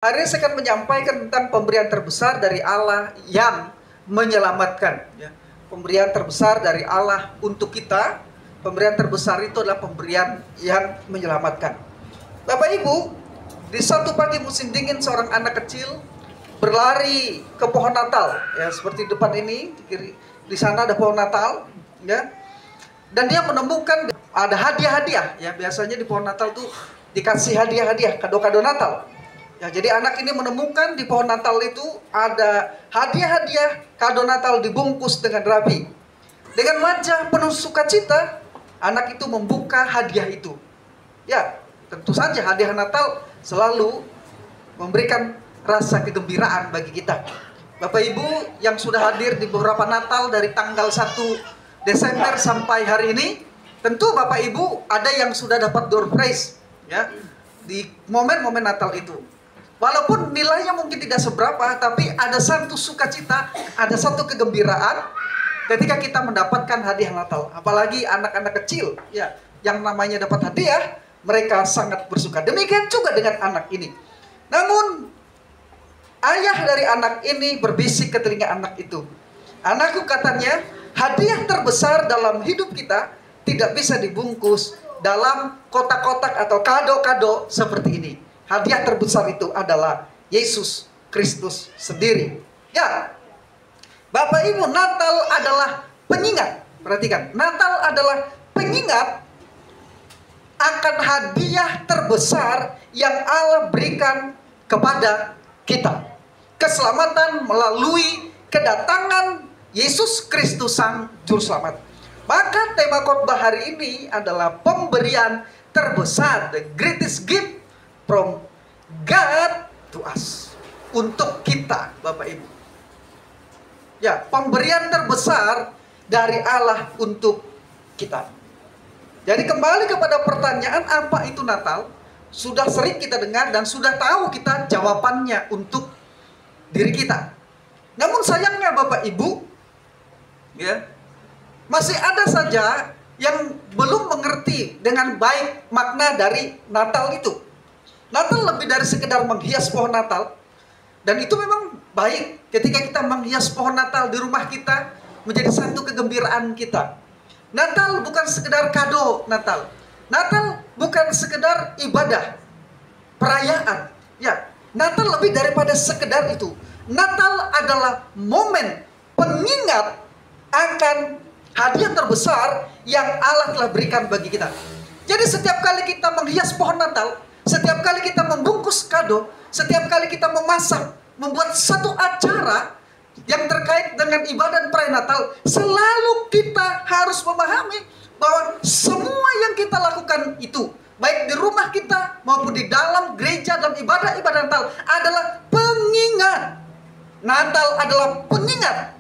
Hari ini saya akan menyampaikan tentang pemberian terbesar dari Allah yang menyelamatkan. Ya. Pemberian terbesar dari Allah untuk kita, pemberian terbesar itu adalah pemberian yang menyelamatkan. Bapak Ibu, di satu pagi musim dingin seorang anak kecil berlari ke pohon Natal. Ya, seperti depan ini, di sana ada pohon Natal. Ya. Dan dia menemukan ada hadiah-hadiah. Ya, biasanya di pohon Natal tuh dikasih hadiah-hadiah, kado-kado Natal. Ya, jadi anak ini menemukan di pohon Natal itu ada hadiah-hadiah kado Natal dibungkus dengan rapi. Dengan wajah penuh sukacita, anak itu membuka hadiah itu. Ya, tentu saja hadiah Natal selalu memberikan rasa kegembiraan bagi kita. Bapak Ibu yang sudah hadir di beberapa Natal dari tanggal 1 Desember sampai hari ini, tentu Bapak Ibu ada yang sudah dapat door prize ya di momen-momen Natal itu. Walaupun nilainya mungkin tidak seberapa, tapi ada satu sukacita, ada satu kegembiraan ketika kita mendapatkan hadiah Natal. Apalagi anak-anak kecil, ya, yang namanya dapat hadiah, mereka sangat bersuka. Demikian juga dengan anak ini. Namun, ayah dari anak ini berbisik ke telinga anak itu. Anakku, katanya, hadiah terbesar dalam hidup kita tidak bisa dibungkus dalam kotak-kotak atau kado-kado seperti ini. Hadiah terbesar itu adalah Yesus Kristus sendiri. Ya, Bapak Ibu, Natal adalah pengingat. Perhatikan, Natal adalah pengingat akan hadiah terbesar yang Allah berikan kepada kita. Keselamatan melalui kedatangan Yesus Kristus Sang Juru Selamat. Maka tema khotbah hari ini adalah pemberian terbesar, the greatest gift from God to us. Untuk kita, Bapak Ibu. Ya, pemberian terbesar dari Allah untuk kita. Jadi kembali kepada pertanyaan apa itu Natal, sudah sering kita dengar dan sudah tahu kita jawabannya untuk diri kita. Namun sayangnya Bapak Ibu, ya, masih ada saja yang belum mengerti dengan baik makna dari Natal itu. Natal lebih dari sekedar menghias pohon Natal. Dan itu memang baik ketika kita menghias pohon Natal di rumah kita menjadi satu kegembiraan kita. Natal bukan sekedar kado Natal. Natal bukan sekedar ibadah, perayaan. Ya, Natal lebih daripada sekedar itu. Natal adalah momen pengingat akan hadiah terbesar yang Allah telah berikan bagi kita. Jadi setiap kali kita menghias pohon Natal, setiap kali kita membungkus kado, setiap kali kita memasak, membuat satu acara yang terkait dengan ibadah dan perayaan Natal, selalu kita harus memahami bahwa semua yang kita lakukan itu, baik di rumah kita maupun di dalam gereja dan ibadah-ibadah Natal, adalah pengingat. Natal adalah pengingat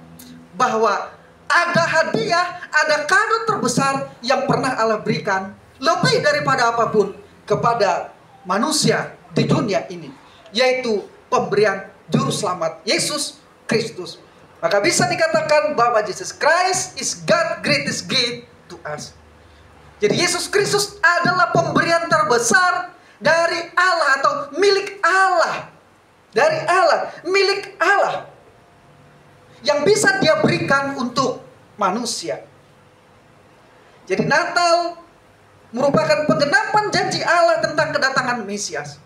bahwa ada hadiah, ada kado terbesar yang pernah Allah berikan lebih daripada apapun kepada manusia di dunia ini, yaitu pemberian Juru Selamat Yesus Kristus. Maka bisa dikatakan bahwa Jesus Christ is God's greatest gift to us. Jadi Yesus Kristus adalah pemberian terbesar dari Allah atau milik Allah. Dari Allah, milik Allah, yang bisa Dia berikan untuk manusia. Jadi Natal merupakan penggenapan janji Allah tentang kedatangan Mesias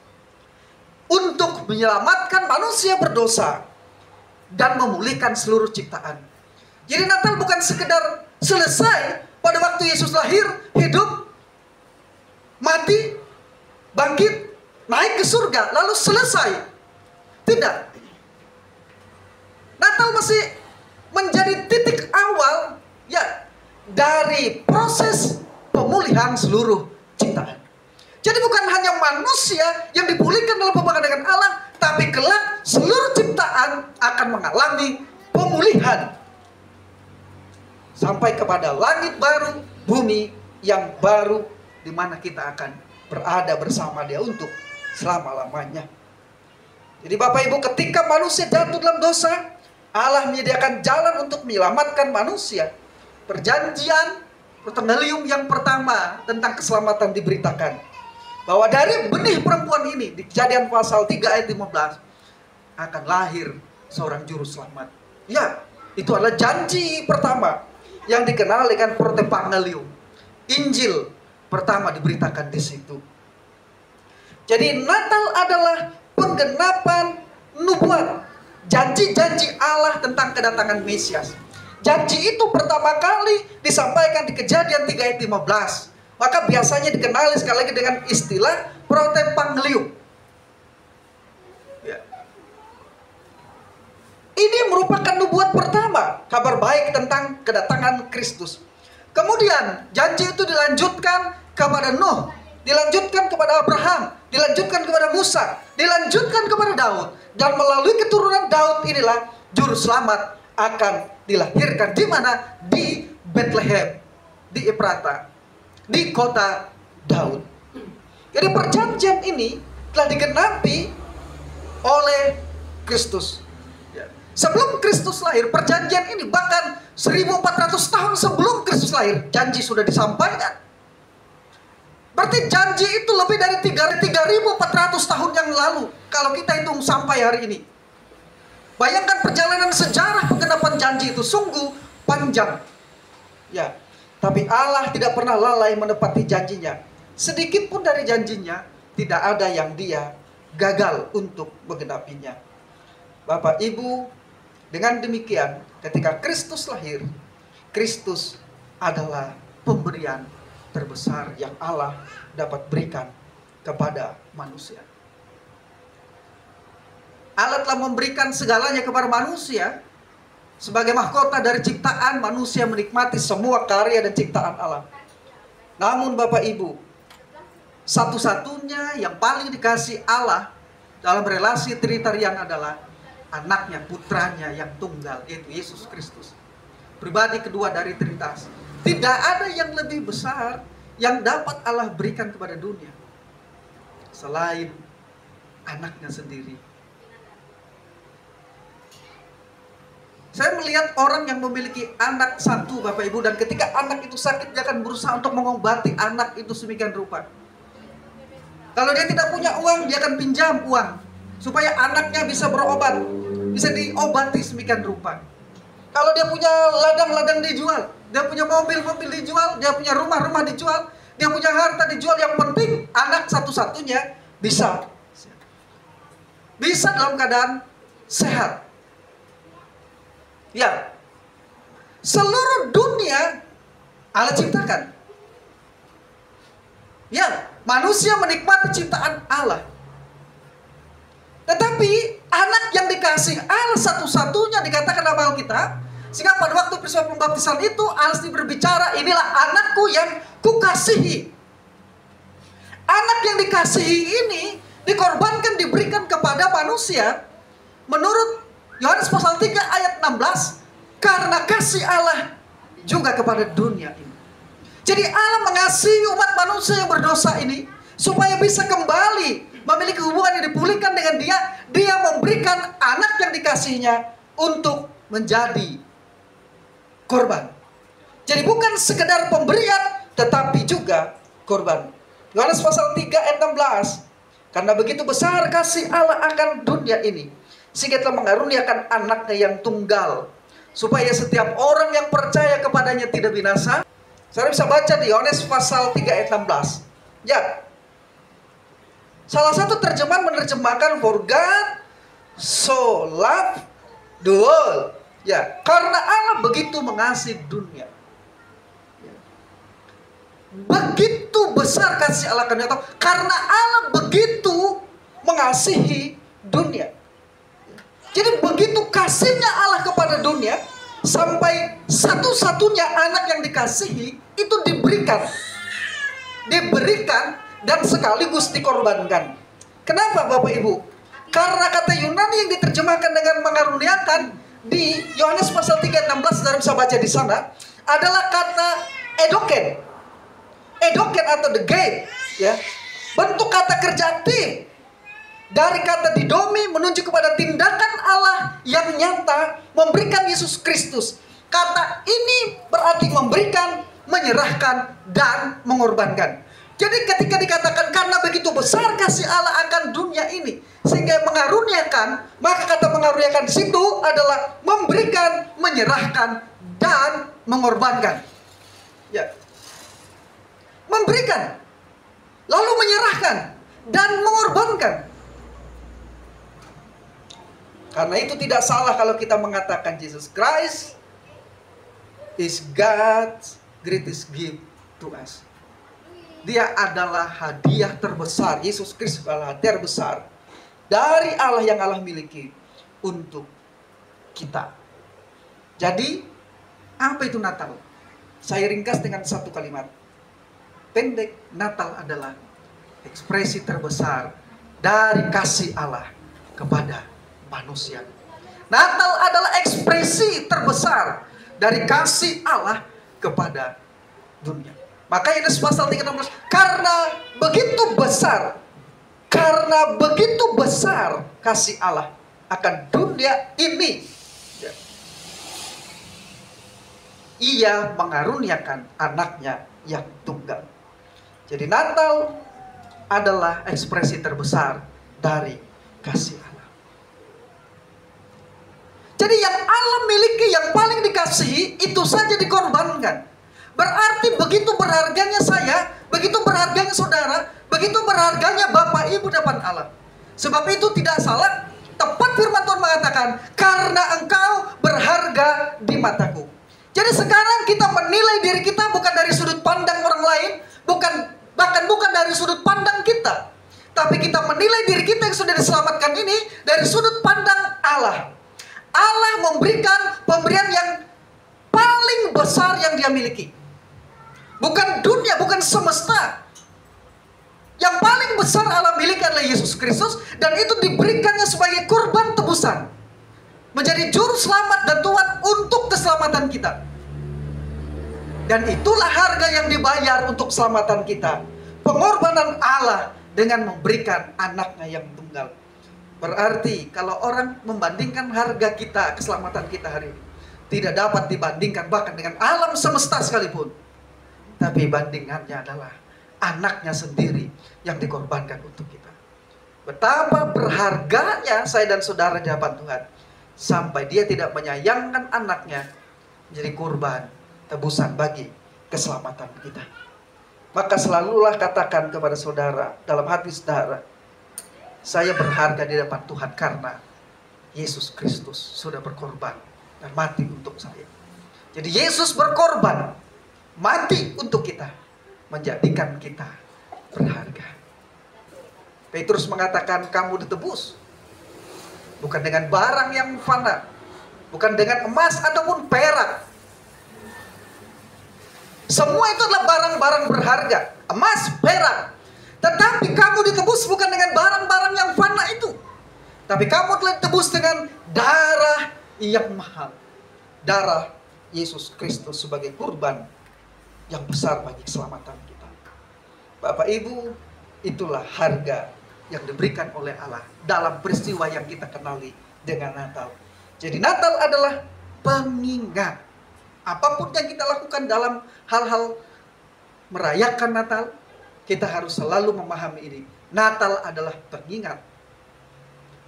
untuk menyelamatkan manusia berdosa dan memulihkan seluruh ciptaan. Jadi Natal bukan sekedar selesai pada waktu Yesus lahir, hidup, mati, bangkit, naik ke surga, lalu selesai. Tidak. Natal masih menjadi titik awal ya dari proses pemulihan seluruh ciptaan. Jadi bukan hanya manusia yang dipulihkan dalam hubungan dengan Allah, tapi kelak seluruh ciptaan akan mengalami pemulihan sampai kepada langit baru, bumi yang baru, di mana kita akan berada bersama Dia untuk selama-lamanya. Jadi Bapak Ibu, ketika manusia jatuh dalam dosa, Allah menyediakan jalan untuk menyelamatkan manusia. Perjanjian Protogalium yang pertama tentang keselamatan diberitakan. bahwa dari benih perempuan ini di Kejadian pasal 3 ayat 15 akan lahir seorang juru selamat. Ya, itu adalah janji pertama yang dikenal dengan protevangelium. Injil pertama diberitakan di situ. Jadi Natal adalah penggenapan nubuat, janji-janji Allah tentang kedatangan Mesias. Janji itu pertama kali disampaikan di Kejadian 3 ayat 15. Maka biasanya dikenali sekali lagi dengan istilah protevangelium. Ya. Ini merupakan nubuat pertama, kabar baik tentang kedatangan Kristus. Kemudian janji itu dilanjutkan kepada Nuh, dilanjutkan kepada Abraham, dilanjutkan kepada Musa, dilanjutkan kepada Daud. Dan melalui keturunan Daud inilah juru selamat akan dilahirkan. Di mana? Di Bethlehem, di Efrata, di kota Daud. Jadi perjanjian ini telah digenapi oleh Kristus. Sebelum Kristus lahir, perjanjian ini bahkan 1400 tahun sebelum Kristus lahir, janji sudah disampaikan. Berarti janji itu lebih dari 3400 tahun yang lalu kalau kita hitung sampai hari ini. Bayangkan perjalanan sejarah penggenapan janji itu sungguh panjang. Ya, tapi Allah tidak pernah lalai menepati janjinya. Sedikit pun dari janjinya tidak ada yang Dia gagal untuk menggenapinya. Bapak Ibu, dengan demikian ketika Kristus lahir, Kristus adalah pemberian terbesar yang Allah dapat berikan kepada manusia. Allah telah memberikan segalanya kepada manusia. Sebagai mahkota dari ciptaan, manusia menikmati semua karya dan ciptaan Allah. Namun Bapak Ibu, satu-satunya yang paling dikasih Allah dalam relasi tritarian adalah anaknya, putranya yang tunggal, yaitu Yesus Kristus. Pribadi kedua dari Trinitas. Tidak ada yang lebih besar yang dapat Allah berikan kepada dunia selain anaknya sendiri. Saya melihat orang yang memiliki anak satu, Bapak Ibu, dan ketika anak itu sakit, dia akan berusaha untuk mengobati anak itu sedemikian rupa. Kalau dia tidak punya uang, dia akan pinjam uang supaya anaknya bisa berobat, bisa diobati sedemikian rupa. Kalau dia punya ladang-ladang dijual, dia punya mobil-mobil dijual, dia punya rumah-rumah dijual, dia punya harta dijual. Yang penting anak satu-satunya bisa dalam keadaan sehat. Ya, seluruh dunia Allah ciptakan. Ya, manusia menikmati ciptaan Allah. Tetapi anak yang dikasih Allah satu-satunya dikatakan dalam Alkitab, sehingga pada waktu peristiwa pembaptisan itu Allah berbicara, inilah anakku yang kukasihi. Anak yang dikasihi ini dikorbankan, diberikan kepada manusia menurut Yohanes pasal 3 ayat 16, karena kasih Allah juga kepada dunia ini. Jadi Allah mengasihi umat manusia yang berdosa ini supaya bisa kembali memiliki hubungan yang dipulihkan dengan Dia. Dia memberikan anak yang dikasihinya untuk menjadi korban. Jadi bukan sekedar pemberian, tetapi juga korban. Yohanes pasal 3 ayat 16, karena begitu besar kasih Allah akan dunia ini, sehingga telah mengaruniakan anaknya yang tunggal, supaya setiap orang yang percaya kepadanya tidak binasa. Saya bisa baca di Yohanes pasal 3 ayat 16. Ya, salah satu terjemahan menerjemahkan for God so loved the world. Ya, karena Allah begitu mengasihi dunia. Begitu besar kasih Allah karena Allah begitu mengasihi dunia. Jadi begitu kasihnya Allah kepada dunia, sampai satu-satunya anak yang dikasihi itu diberikan dan sekaligus dikorbankan. Kenapa Bapak Ibu? Karena kata Yunani yang diterjemahkan dengan mengaruniakan di Yohanes pasal 3:16, saudara bisa baca di sana, adalah kata edoken. Edoken atau the gate, ya. Bentuk kata kerjatif dari kata didomi menunjuk kepada tindakan Allah yang nyata memberikan Yesus Kristus. Kata ini berarti memberikan, menyerahkan, dan mengorbankan. Jadi ketika dikatakan karena begitu besar kasih Allah akan dunia ini, sehingga mengaruniakan, maka kata mengaruniakan di situ adalah memberikan, menyerahkan, dan mengorbankan. Ya. Memberikan, lalu menyerahkan, dan mengorbankan. Karena itu tidak salah kalau kita mengatakan Jesus Christ is God's greatest gift to us. Dia adalah hadiah terbesar. Yesus Kristus adalah hadiah terbesar dari Allah yang Allah miliki untuk kita. Jadi, apa itu Natal? Saya ringkas dengan satu kalimat. Pendek, Natal adalah ekspresi terbesar dari kasih Allah kepada manusia. Natal adalah ekspresi terbesar dari kasih Allah kepada dunia. Maka Yohanes pasal 3:16, karena begitu besar kasih Allah akan dunia ini, Ia mengaruniakan anaknya yang tunggal. Jadi Natal adalah ekspresi terbesar dari kasih Allah. Jadi yang Allah miliki, yang paling dikasihi, itu saja dikorbankan. Berarti begitu berharganya saya, begitu berharganya saudara, begitu berharganya Bapak Ibu depan Allah. Sebab itu tidak salah, tepat firman Tuhan mengatakan, karena engkau berharga di mataku. Jadi sekarang kita menilai diri kita bukan dari sudut pandang orang lain, bahkan bukan dari sudut pandang kita. Tapi kita menilai diri kita yang sudah diselamatkan ini dari sudut pandang Allah. Allah memberikan pemberian yang paling besar yang Dia miliki. Bukan dunia, bukan semesta. Yang paling besar Allah miliki adalah Yesus Kristus, dan itu diberikannya sebagai kurban tebusan. Menjadi juru selamat dan Tuhan untuk keselamatan kita. Dan itulah harga yang dibayar untuk keselamatan kita. Pengorbanan Allah dengan memberikan anaknya yang tunggal. Berarti kalau orang membandingkan harga kita, keselamatan kita hari ini, tidak dapat dibandingkan bahkan dengan alam semesta sekalipun. Tapi bandingannya adalah anaknya sendiri yang dikorbankan untuk kita. Betapa berharganya saya dan saudara di hadapan Tuhan. Sampai Dia tidak menyayangkan anaknya menjadi kurban tebusan bagi keselamatan kita. Maka selalulah katakan kepada saudara, dalam hati saudara, saya berharga di depan Tuhan karena Yesus Kristus sudah berkorban dan mati untuk saya. Jadi Yesus berkorban, mati untuk kita, menjadikan kita berharga. Petrus mengatakan kamu ditebus bukan dengan barang yang fana, bukan dengan emas ataupun perak. Semua itu adalah barang-barang berharga, emas, perak. Tetapi kamu ditebus bukan dengan barang-barang yang fana itu. Tapi kamu telah ditebus dengan darah yang mahal. Darah Yesus Kristus sebagai kurban yang besar bagi keselamatan kita. Bapak Ibu, itulah harga yang diberikan oleh Allah dalam peristiwa yang kita kenali dengan Natal. Jadi Natal adalah pengingat. Apapun yang kita lakukan dalam hal-hal merayakan Natal, kita harus selalu memahami ini. Natal adalah pengingat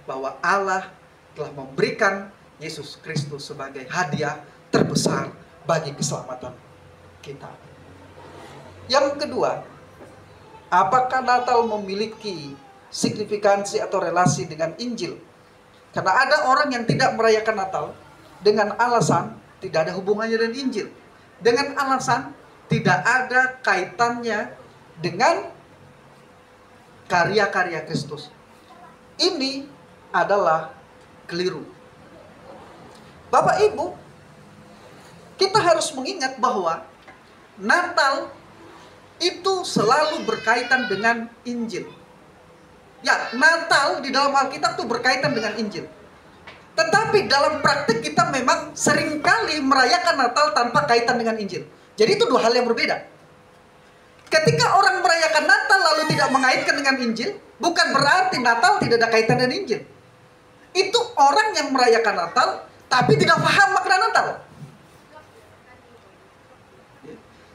bahwa Allah telah memberikan Yesus Kristus sebagai hadiah terbesar bagi keselamatan kita. Yang kedua, apakah Natal memiliki signifikansi atau relasi dengan Injil? Karena ada orang yang tidak merayakan Natal dengan alasan tidak ada hubungannya dengan Injil. Dengan alasan tidak ada kaitannya dengan karya-karya Kristus. Ini adalah keliru. Bapak Ibu, kita harus mengingat bahwa Natal itu selalu berkaitan dengan Injil. Ya, Natal di dalam Alkitab itu berkaitan dengan Injil. Tetapi dalam praktik kita memang seringkali merayakan Natal tanpa kaitan dengan Injil. Jadi itu dua hal yang berbeda. Ketika orang merayakan Natal lalu tidak mengaitkan dengan Injil, bukan berarti Natal tidak ada kaitan dengan Injil. Itu orang yang merayakan Natal tapi tidak paham makna Natal.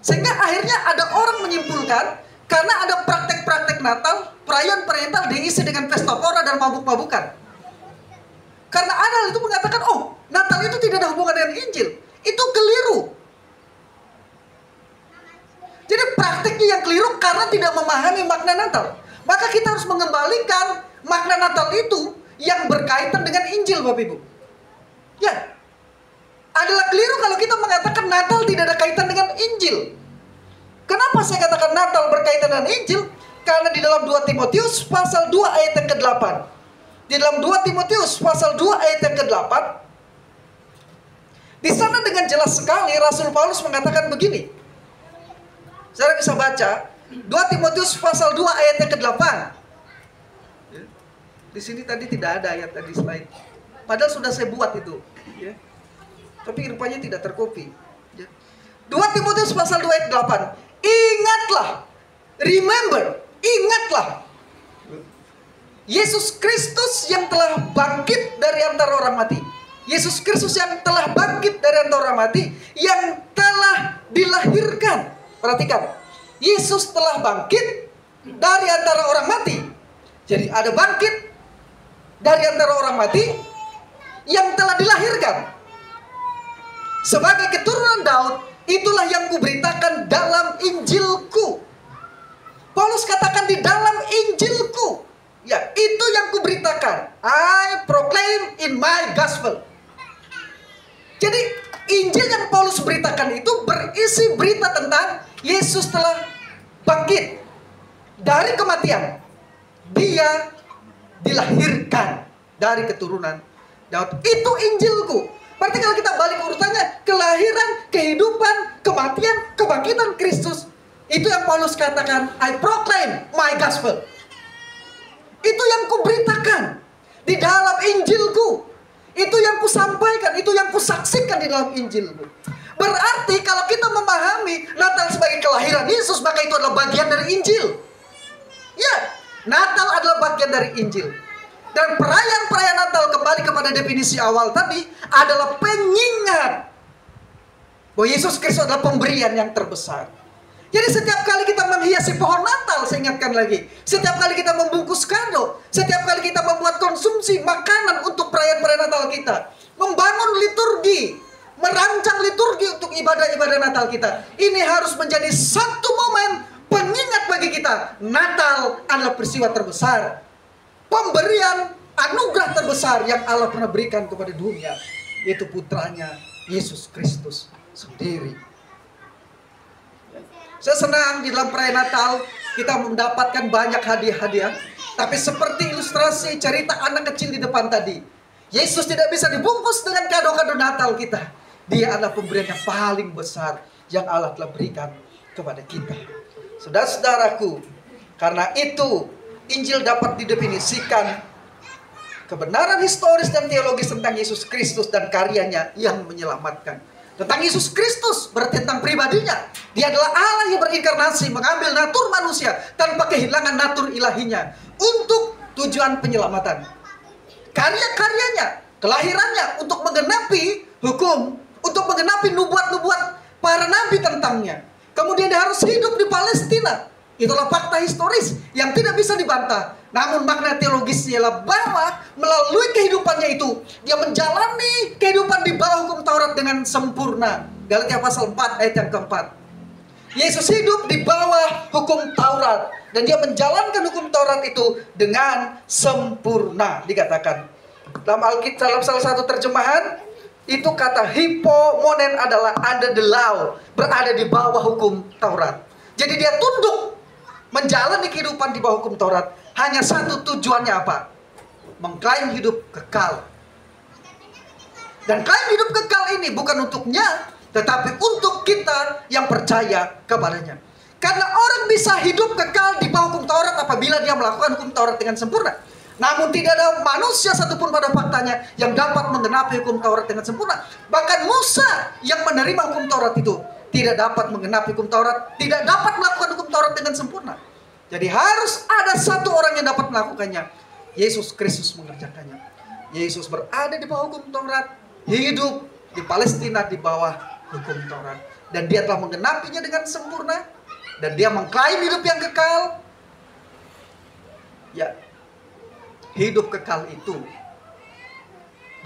Sehingga akhirnya ada orang menyimpulkan Karena ada praktek-praktek Natal, perayaan Natal diisi dengan pesta pora dan mabuk-mabukan. Karena ada itu mengatakan, oh, Natal itu tidak ada hubungan dengan Injil. Itu keliru. Jadi praktiknya yang keliru karena tidak memahami makna Natal. Maka kita harus mengembalikan makna Natal itu yang berkaitan dengan Injil, Bapak Ibu. Ya, adalah keliru kalau kita mengatakan Natal tidak ada kaitan dengan Injil. Kenapa saya katakan Natal berkaitan dengan Injil? Karena di dalam 2 Timotius pasal 2 ayat yang ke-8. Di dalam 2 Timotius pasal 2 ayat yang ke-8, di sana dengan jelas sekali Rasul Paulus mengatakan begini. Saudara bisa baca 2 Timotius pasal 2 ayat yang ke-8. Di sini tadi tidak ada ayat tadi slide. Padahal sudah saya buat itu, ya. Tapi rupanya tidak tercopy. 2 Timotius pasal 2 ayat 8. Ingatlah, remember, ingatlah Yesus Kristus yang telah bangkit dari antara orang mati. Yesus Kristus yang telah bangkit dari antara orang mati, yang telah dilahirkan. Perhatikan, Yesus telah bangkit dari antara orang mati. Jadi ada bangkit dari antara orang mati yang telah dilahirkan sebagai keturunan Daud. Itulah yang kuberitakan dalam Injilku. Paulus katakan di dalam Injilku. Ya, itu yang kuberitakan. I proclaim in my gospel. Jadi Injil yang Paulus beritakan itu berisi berita tentang Yesus telah bangkit dari kematian. Dia dilahirkan dari keturunan Daud. Itu Injilku. Berarti kalau kita balik urutannya, kelahiran, kehidupan, kematian, kebangkitan Kristus. Itu yang Paulus katakan, I proclaim my gospel. Itu yang kuberitakan di dalam Injilku. Itu yang kusampaikan, itu yang kusaksikan di dalam Injilku. Berarti kalau kita memahami Natal sebagai kelahiran Yesus, maka itu adalah bagian dari Injil. Ya, Natal adalah bagian dari Injil. Dan perayaan-perayaan Natal, kembali kepada definisi awal tadi, adalah pengingat bahwa Yesus Kristus adalah pemberian yang terbesar. Jadi setiap kali kita menghiasi pohon Natal, saya ingatkan lagi, setiap kali kita membungkus kado, setiap kali kita membuat konsumsi makanan untuk perayaan-perayaan Natal kita, membangun liturgi, merancang liturgi untuk ibadah-ibadah Natal kita, ini harus menjadi satu momen pengingat bagi kita. Natal adalah peristiwa terbesar, pemberian anugerah terbesar yang Allah pernah berikan kepada dunia, yaitu putranya Yesus Kristus sendiri. Saya senang di dalam perayaan Natal kita mendapatkan banyak hadiah-hadiah. Tapi seperti ilustrasi cerita anak kecil di depan tadi, Yesus tidak bisa dibungkus dengan kado-kado Natal kita. Dia adalah pemberian yang paling besar yang Allah telah berikan kepada kita. Saudara-saudaraku, karena itu Injil dapat didefinisikan kebenaran historis dan teologis tentang Yesus Kristus dan karyanya yang menyelamatkan. Tentang Yesus Kristus berarti tentang pribadinya. Dia adalah Allah yang berinkarnasi, mengambil natur manusia tanpa kehilangan natur ilahinya untuk tujuan penyelamatan. Karya-karyanya, kelahirannya untuk menggenapi hukum, untuk menggenapi nubuat-nubuat para nabi tentangnya. Kemudian dia harus hidup di Palestina. Itulah fakta historis yang tidak bisa dibantah. Namun makna teologisnya adalah bahwa melalui kehidupannya itu, dia menjalani kehidupan di bawah hukum Taurat dengan sempurna. Galatia pasal 4 ayat yang keempat. Yesus hidup di bawah hukum Taurat. Dan dia menjalankan hukum Taurat itu dengan sempurna, dikatakan. Dalam Alkitab, dalam salah satu terjemahan, itu kata hipomonen adalah under the law, berada di bawah hukum Taurat. Jadi dia tunduk menjalani kehidupan di bawah hukum Taurat. Hanya satu tujuannya apa? Mengklaim hidup kekal. Dan klaim hidup kekal ini bukan untuknya, tetapi untuk kita yang percaya kepadanya. Karena orang bisa hidup kekal di bawah hukum Taurat apabila dia melakukan hukum Taurat dengan sempurna. Namun tidak ada manusia satupun pada faktanya yang dapat menggenapi hukum Taurat dengan sempurna. Bahkan Musa yang menerima hukum Taurat itu tidak dapat menggenapi hukum Taurat, tidak dapat melakukan hukum Taurat dengan sempurna. Jadi harus ada satu orang yang dapat melakukannya. Yesus Kristus mengerjakannya. Yesus berada di bawah hukum Taurat, hidup di Palestina di bawah hukum Taurat. Dan dia telah menggenapinya dengan sempurna. dan dia mengklaim hidup yang kekal, ya, hidup kekal itu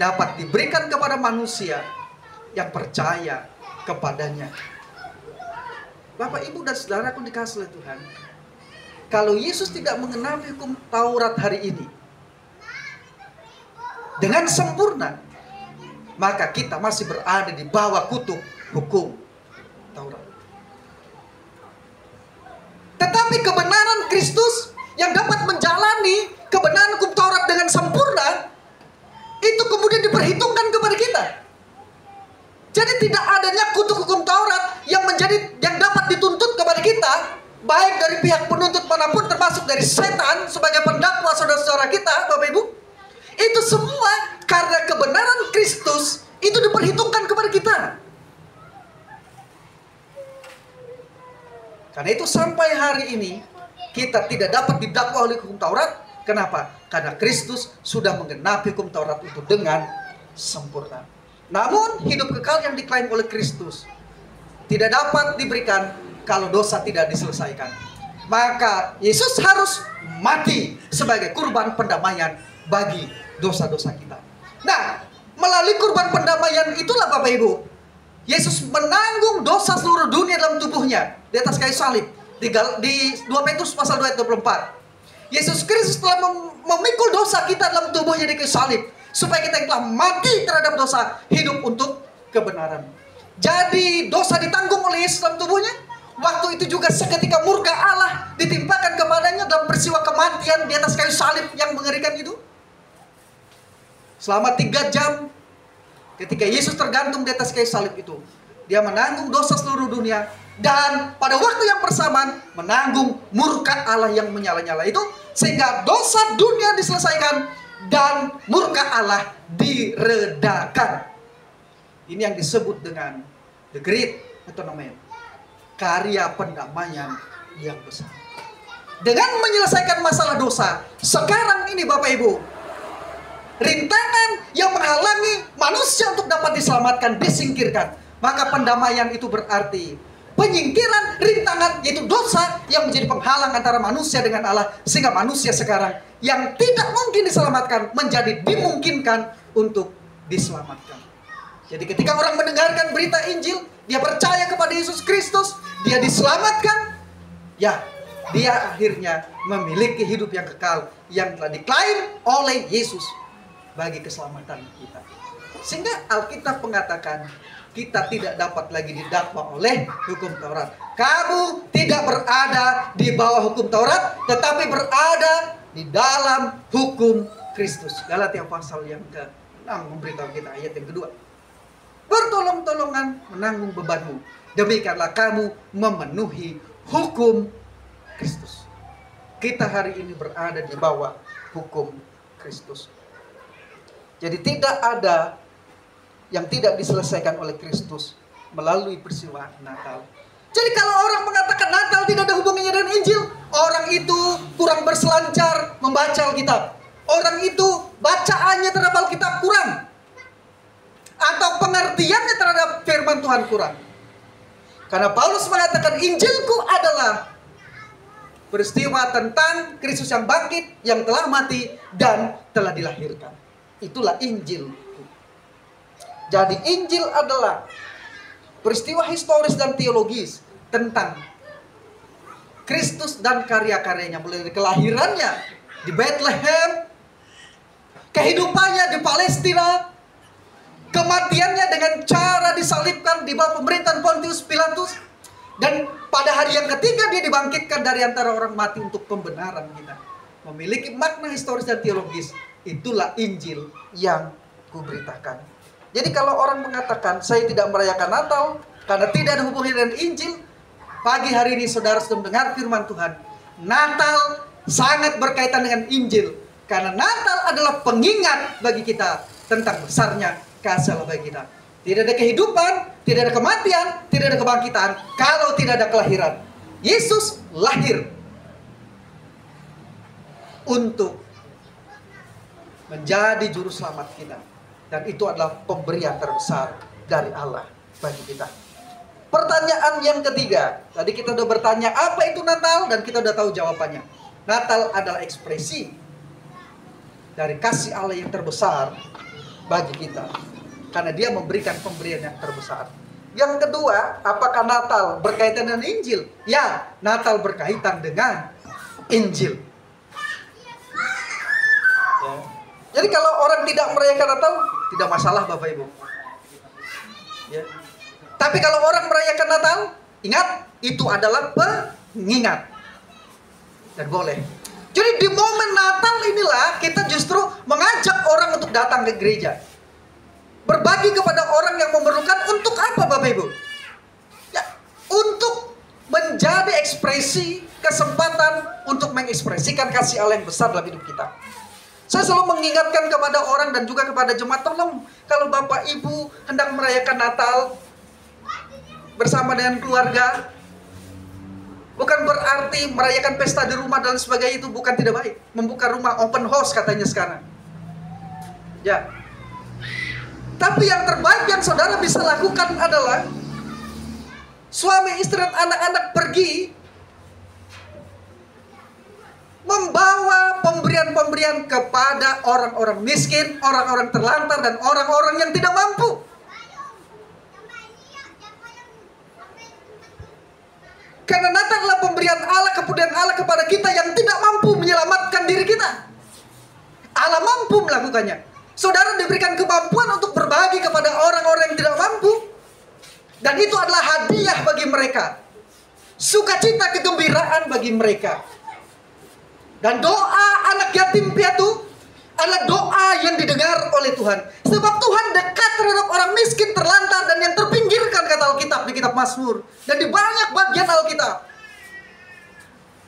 dapat diberikan kepada manusia yang percaya kepadanya. Bapak, Ibu, dan saudaraku dikasihi oleh Tuhan, kalau Yesus tidak mengenapi hukum Taurat hari ini dengan sempurna, maka kita masih berada di bawah kutuk hukum Taurat. Tetapi kebenaran Kristus yang dapat menjalani kebenaran hukum Taurat dengan sempurna, itu kemudian diperhitungkan kepada kita. Jadi tidak adanya kutuk hukum Taurat yang dapat dituntut kepada kita, baik dari pihak penuntut manapun, termasuk dari setan sebagai pendakwa saudara-saudara kita, Bapak Ibu. Itu semua karena kebenaran Kristus itu diperhitungkan kepada kita. Karena itu sampai hari ini kita tidak dapat didakwa oleh hukum Taurat. Kenapa? Karena Kristus sudah menggenapi hukum Taurat itu dengan sempurna. Namun hidup kekal yang diklaim oleh Kristus tidak dapat diberikan kalau dosa tidak diselesaikan. Maka Yesus harus mati sebagai kurban pendamaian bagi dosa-dosa kita. Nah, melalui kurban pendamaian itulah Bapak Ibu, Yesus menanggung dosa seluruh dunia dalam tubuhnya di atas kayu salib. Di 2 Petrus pasal 2 ayat 24. Yesus Kristus telah memikul dosa kita dalam tubuhnya di kayu salib, supaya kita yang telah mati terhadap dosa hidup untuk kebenaran. Jadi dosa ditanggung oleh Yesus dalam tubuhnya. Waktu itu juga seketika murka Allah ditimpakan kepadanya dalam peristiwa kematian di atas kayu salib yang mengerikan itu. Selama 3 jam ketika Yesus tergantung di atas kayu salib itu, dia menanggung dosa seluruh dunia, dan pada waktu yang bersamaan menanggung murka Allah yang menyala-nyala itu, sehingga dosa dunia diselesaikan dan murka Allah diredakan. Ini yang disebut dengan the great atonement, karya pendamaian yang besar. Dengan menyelesaikan masalah dosa, sekarang ini Bapak Ibu, rintangan yang menghalangi manusia untuk dapat diselamatkan disingkirkan. Maka pendamaian itu berarti penyingkiran rintangan, yaitu dosa yang menjadi penghalang antara manusia dengan Allah, sehingga manusia sekarang yang tidak mungkin diselamatkan menjadi dimungkinkan untuk diselamatkan. Jadi ketika orang mendengarkan berita Injil, dia percaya kepada Yesus Kristus, dia diselamatkan, ya, dia akhirnya memiliki hidup yang kekal yang telah diklaim oleh Yesus bagi keselamatan kita. Sehingga Alkitab mengatakan kita tidak dapat lagi didakwa oleh hukum Taurat. Kamu tidak berada di bawah hukum Taurat, tetapi berada di dalam hukum Kristus. Galatia pasal yang ke-6 memberitahu kita ayat yang kedua. Bertolong-tolongan menanggung bebanmu, demikianlah kamu memenuhi hukum Kristus. Kita hari ini berada di bawah hukum Kristus. Jadi tidak ada yang tidak diselesaikan oleh Kristus melalui peristiwa Natal. Jadi kalau orang mengatakan Natal tidak ada hubungannya dengan Injil, orang itu kurang berselancar membaca Alkitab. Orang itu bacaannya terhadap Alkitab kurang, atau pengertiannya terhadap firman Tuhan kurang. Karena Paulus mengatakan Injilku adalah peristiwa tentang Kristus yang bangkit, yang telah mati dan telah dilahirkan. Itulah Injil. Jadi Injil adalah peristiwa historis dan teologis tentang Kristus dan karya-karyanya, mulai dari kelahirannya di Bethlehem, kehidupannya di Palestina, kematiannya dengan cara disalibkan di bawah pemerintahan Pontius Pilatus, dan pada hari yang ketiga dia dibangkitkan dari antara orang mati untuk pembenaran kita. Memiliki makna historis dan teologis. Itulah Injil yang kuberitakan. Jadi kalau orang mengatakan saya tidak merayakan Natal karena tidak ada hubungannya dengan Injil, pagi hari ini saudara sudah mendengar firman Tuhan. Natal sangat berkaitan dengan Injil, karena Natal adalah pengingat bagi kita tentang besarnya kasih Allah bagi kita. Tidak ada kehidupan, tidak ada kematian, tidak ada kebangkitan kalau tidak ada kelahiran. Yesus lahir untuk menjadi juru selamat kita. Dan itu adalah pemberian terbesar dari Allah bagi kita. Pertanyaan yang ketiga. Tadi kita udah bertanya apa itu Natal dan kita udah tahu jawabannya. Natal adalah ekspresi dari kasih Allah yang terbesar bagi kita. Karena dia memberikan pemberian yang terbesar. Yang kedua, apakah Natal berkaitan dengan Injil? Ya, Natal berkaitan dengan Injil. Ya. Jadi kalau orang tidak merayakan Natal, tidak masalah Bapak Ibu. Ya. Tapi kalau orang merayakan Natal, ingat, itu adalah pengingat. Dan boleh. Jadi di momen Natal inilah kita justru mengajak orang untuk datang ke gereja. Berbagi kepada orang yang memerlukan untuk apa Bapak Ibu? Ya, untuk menjadi ekspresi kesempatan untuk mengekspresikan kasih Allah yang besar dalam hidup kita. Saya selalu mengingatkan kepada orang dan juga kepada jemaat, tolong kalau Bapak Ibu hendak merayakan Natal bersama dengan keluarga, bukan berarti merayakan pesta di rumah dan sebagainya, itu bukan tidak baik. Membuka rumah open house katanya sekarang. Ya. Tapi yang terbaik yang saudara bisa lakukan adalah suami, istri, dan anak-anak pergi membawa pemberian-pemberian kepada orang-orang miskin, orang-orang terlantar, dan orang-orang yang tidak mampu. Karena Natal adalah pemberian Allah, kepedihan Allah kepada kita yang tidak mampu menyelamatkan diri kita. Allah mampu melakukannya. Saudara diberikan kemampuan untuk berbagi kepada orang-orang yang tidak mampu. Dan itu adalah hadiah bagi mereka. Sukacita, kegembiraan bagi mereka. Dan doa anak yatim piatu adalah doa yang didengar oleh Tuhan. Sebab Tuhan dekat terhadap orang miskin, terlantar, dan yang terpinggirkan, kata Alkitab di kitab Mazmur. Dan di banyak bagian Alkitab.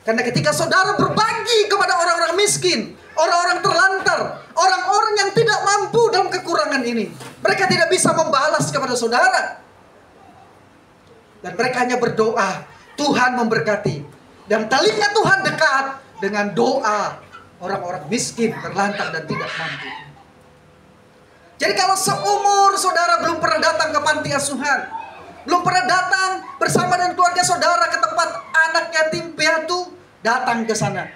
Karena ketika saudara berbagi kepada orang-orang miskin, orang-orang terlantar, orang-orang yang tidak mampu dalam kekurangan ini, mereka tidak bisa membalas kepada saudara. Dan mereka hanya berdoa, Tuhan memberkati. Dan telinga Tuhan dekat dengan doa orang-orang miskin, terlantar, dan tidak mampu. Jadi kalau seumur saudara belum pernah datang ke panti asuhan, belum pernah datang bersama dengan keluarga saudara ke tempat anak yatim piatu, datang ke sana.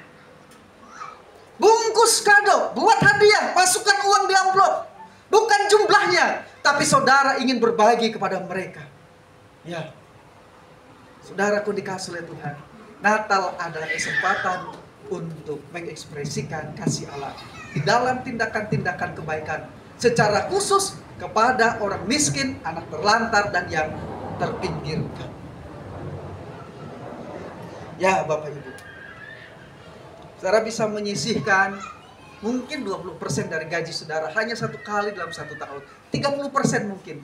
Bungkus kado, buat hadiah, masukkan uang di amplop. Bukan jumlahnya, tapi saudara ingin berbagi kepada mereka. Ya, saudaraku dikasih oleh Tuhan, Natal adalah kesempatan untuk mengekspresikan kasih Allah di dalam tindakan-tindakan kebaikan, secara khusus kepada orang miskin, anak terlantar, dan yang terpinggirkan. Ya Bapak Ibu, saudara bisa menyisihkan mungkin 20% dari gaji saudara hanya satu kali dalam satu tahun. 30% mungkin.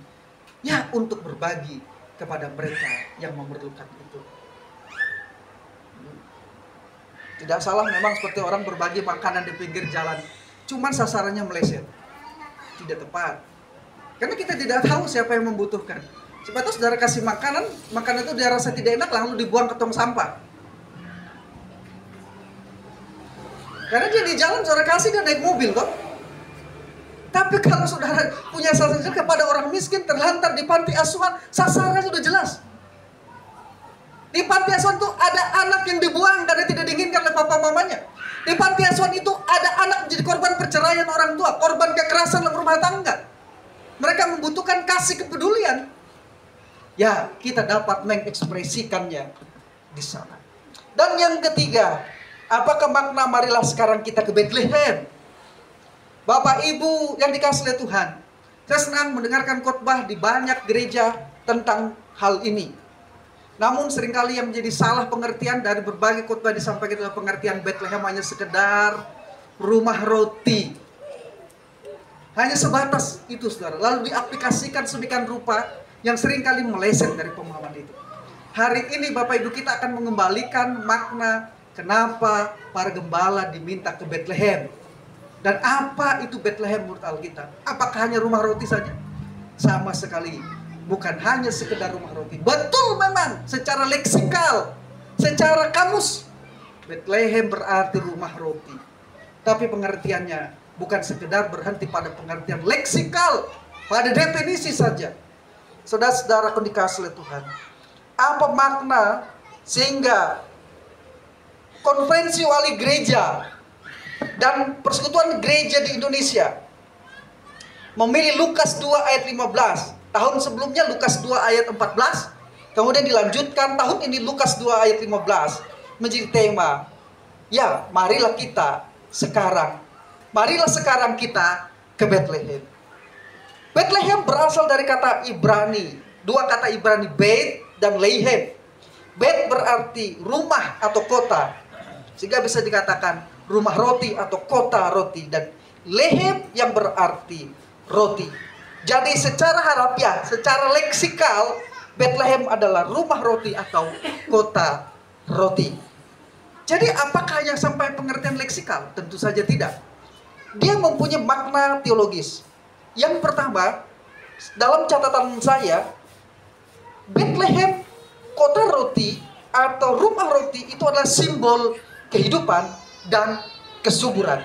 Ya, untuk berbagi kepada mereka yang memerlukan itu. Tidak salah memang seperti orang berbagi makanan di pinggir jalan. Cuman sasarannya meleset. Tidak tepat. Karena kita tidak tahu siapa yang membutuhkan. Siapa tahu saudara kasih makanan itu dia rasa tidak enak, lalu dibuang ke tong sampah. Karena dia di jalan, saudara kasih, dia naik mobil kok. Tapi kalau saudara punya sasaran kepada orang miskin, terlantar di panti asuhan, sasarannya sudah jelas. Di panti asuhan itu ada anak yang dibuang karena tidak diinginkan oleh papa mamanya. Di panti asuhan itu ada anak menjadi korban perceraian orang tua, korban kekerasan dalam rumah tangga. Mereka membutuhkan kasih kepedulian. Ya, kita dapat mengekspresikannya di sana. Dan yang ketiga, apakah makna marilah sekarang kita ke Bethlehem? Bapak Ibu yang dikasihi oleh Tuhan, saya senang mendengarkan khotbah di banyak gereja tentang hal ini. Namun seringkali yang menjadi salah pengertian dari berbagai khotbah disampaikan adalah pengertian Bethlehem hanya sekedar rumah roti. Hanya sebatas itu saudara. Lalu diaplikasikan sedemikian rupa yang seringkali meleset dari pemahaman itu. Hari ini Bapak Ibu kita akan mengembalikan makna kenapa para gembala diminta ke Bethlehem. Dan apa itu Bethlehem menurut Alkitab? Apakah hanya rumah roti saja? Sama sekali. Bukan hanya sekedar rumah roti. Betul memang secara leksikal, secara kamus, Bethlehem berarti rumah roti. Tapi pengertiannya bukan sekedar berhenti pada pengertian leksikal, pada definisi saja. saudara-saudara yang dikasihi oleh Tuhan, apa makna sehingga konferensi wali gereja dan persekutuan gereja di Indonesia memilih Lukas 2 ayat 15. Tahun sebelumnya Lukas 2 ayat 14. Kemudian dilanjutkan tahun ini Lukas 2 ayat 15 menjadi tema. Ya, marilah sekarang kita ke Bethlehem. Bethlehem berasal dari kata Ibrani, dua kata Ibrani, Beit dan Lehem. Beit berarti rumah atau kota, sehingga bisa dikatakan rumah roti atau kota roti, dan Lehem yang berarti roti. Jadi secara harafiah, secara leksikal, Bethlehem adalah rumah roti atau kota roti. Jadi apakah hanya sampai pengertian leksikal? Tentu saja tidak. Dia mempunyai makna teologis. Yang pertama, dalam catatan saya, Bethlehem, kota roti atau rumah roti itu adalah simbol kehidupan dan kesuburan.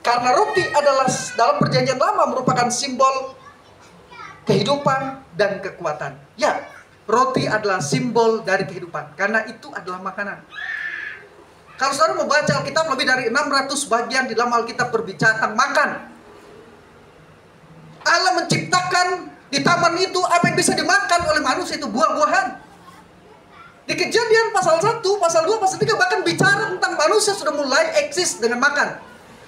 Karena roti adalah dalam perjanjian lama merupakan simbol kehidupan dan kekuatan. Ya, roti adalah simbol dari kehidupan karena itu adalah makanan. Kalau saudara membaca Alkitab, lebih dari 600 bagian di dalam Alkitab berbicara tentang makan. Allah menciptakan di taman itu apa yang bisa dimakan oleh manusia itu buah-buahan. Di Kejadian pasal 1, pasal 2, pasal 3 bahkan bicara tentang manusia sudah mulai eksis dengan makan.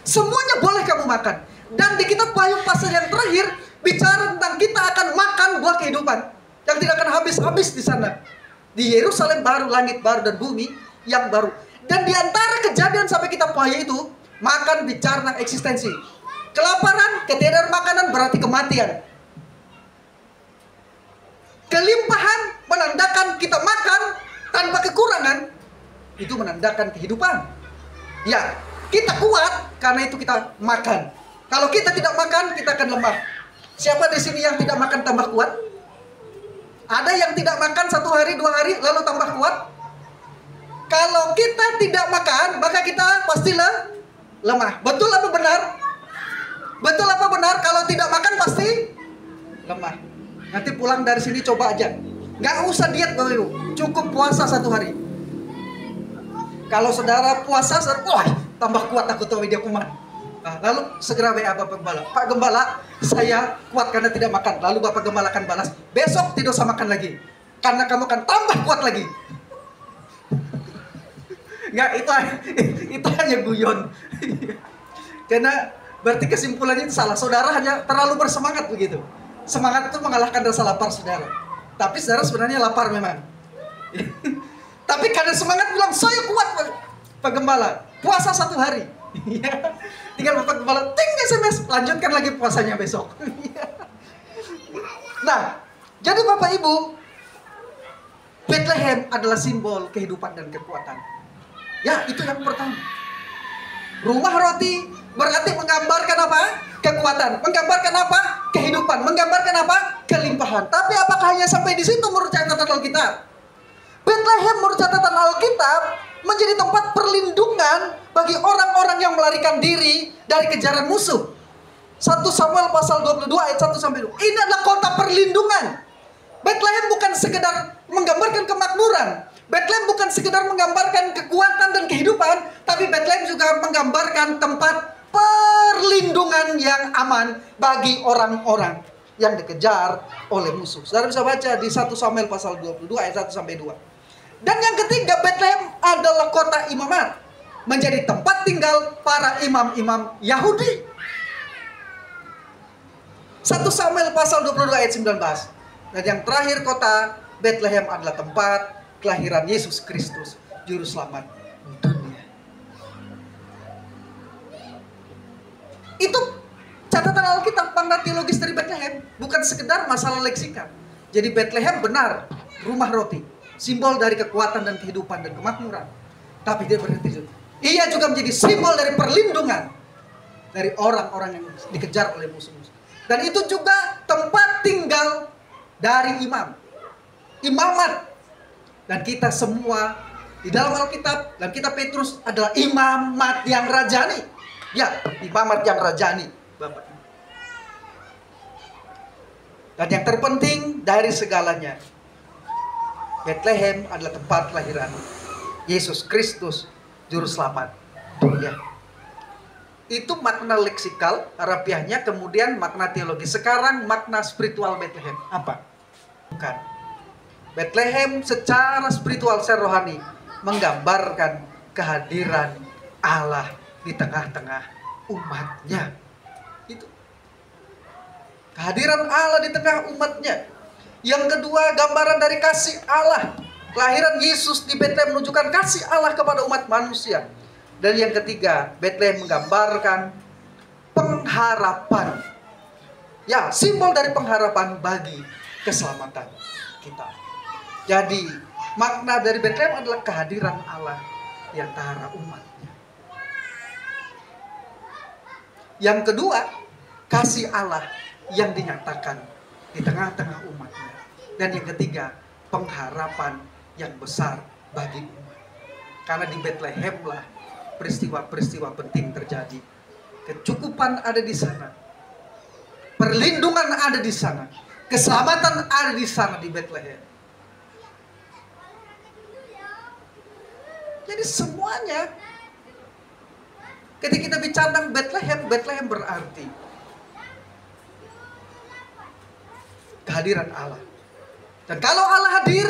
Semuanya boleh kamu makan. Dan di kitab Wahyu pasal yang terakhir bicara tentang kita akan makan buah kehidupan yang tidak akan habis-habis di sana. Di Yerusalem baru, langit baru dan bumi yang baru. Dan di antara Kejadian sampai kitab Wahyu itu makan bicara tentang eksistensi. Kelaparan, ketiadaan makanan berarti kematian. Kelimpahan menandakan kita makan tanpa kekurangan, itu menandakan kehidupan. Ya, kita kuat karena itu kita makan. Kalau kita tidak makan, kita akan lemah. Siapa di sini yang tidak makan tambah kuat? Ada yang tidak makan 1 hari, 2 hari, lalu tambah kuat? Kalau kita tidak makan, maka kita pastilah lemah. Betul apa benar? Betul apa benar? Kalau tidak makan pasti lemah. Nanti pulang dari sini coba aja. Nggak usah diet Bapak Ibu. Cukup puasa 1 hari. Kalau saudara puasa, wah tambah kuat aku tahu dia kuman. Nah, lalu segera WA Bapak Gembala. Pak Gembala, saya kuat karena tidak makan. Lalu Bapak Gembala akan balas, besok tidak usah makan lagi. Karena kamu akan tambah kuat lagi. Nggak, itu hanya guyon. Karena berarti kesimpulannya itu salah. Saudara hanya terlalu bersemangat begitu. Semangat itu mengalahkan rasa lapar saudara. Tapi saudara sebenarnya lapar memang. Tapi karena semangat bilang, saya kuat Pak Gembala. Puasa 1 hari. Tinggal Bapak Gembala ting SMS, lanjutkan lagi puasanya besok. Nah, jadi Bapak Ibu, Bethlehem adalah simbol kehidupan dan kekuatan. Ya, itu yang pertama. Rumah roti berarti menggambarkan apa? Kekuatan. Menggambarkan apa? Kehidupan. Menggambarkan apa? Kelimpahan. Tapi apakah hanya sampai di situ menurut catatan Alkitab? Bethlehem menurut catatan Alkitab menjadi tempat perlindungan bagi orang-orang yang melarikan diri dari kejaran musuh. 1 Samuel pasal 22 ayat 1 sampai 2. Ini adalah kota perlindungan. Bethlehem bukan sekedar menggambarkan kemakmuran. Bethlehem bukan sekedar menggambarkan kekuatan dan kehidupan, tapi Bethlehem juga menggambarkan tempat perlindungan yang aman bagi orang-orang yang dikejar oleh musuh. Saudara bisa baca di 1 Samuel pasal 22 ayat 1 sampai 2. Dan yang ketiga, Bethlehem adalah kota imamat, menjadi tempat tinggal para imam-imam Yahudi. 1 Samuel pasal 22 ayat 19. Dan yang terakhir, kota Bethlehem adalah tempat kelahiran Yesus Kristus, juru selamat dunia. Itu catatan Alkitab, makna teologis dari Bethlehem, bukan sekedar masalah leksika. Jadi Bethlehem benar rumah roti, simbol dari kekuatan dan kehidupan dan kemakmuran. Tapi dia berarti ia juga menjadi simbol dari perlindungan dari orang-orang yang dikejar oleh musuh-musuh. Dan itu juga tempat tinggal dari imam, imamat. Dan kita semua di dalam Alkitab dan kitab Petrus adalah imamat yang rajani. Ya, imamat yang rajani, Bapak. Dan yang terpenting dari segalanya, Bethlehem adalah tempat kelahiran Yesus Kristus, Juru Selamat dunia. Itu makna leksikal, harafiahnya, kemudian makna teologi. Sekarang makna spiritual Bethlehem apa? Bukan. Bethlehem secara spiritual, secara rohani menggambarkan kehadiran Allah di tengah-tengah umatnya. Itu kehadiran Allah di tengah umatnya. Yang kedua, gambaran dari kasih Allah. Kelahiran Yesus di Bethlehem menunjukkan kasih Allah kepada umat manusia. Dan yang ketiga, Bethlehem menggambarkan pengharapan. Ya, simbol dari pengharapan bagi keselamatan kita. Jadi, makna dari Bethlehem adalah kehadiran Allah di antara umatnya. Yang kedua, kasih Allah yang dinyatakan di tengah-tengah umatnya. Dan yang ketiga, pengharapan yang besar bagi umat. Karena di Bethlehem lah peristiwa-peristiwa penting terjadi. Kecukupan ada di sana. Perlindungan ada di sana. Keselamatan ada di sana di Bethlehem. Jadi semuanya, ketika kita bicara tentang Bethlehem, Bethlehem berarti kehadiran Allah. Dan kalau Allah hadir,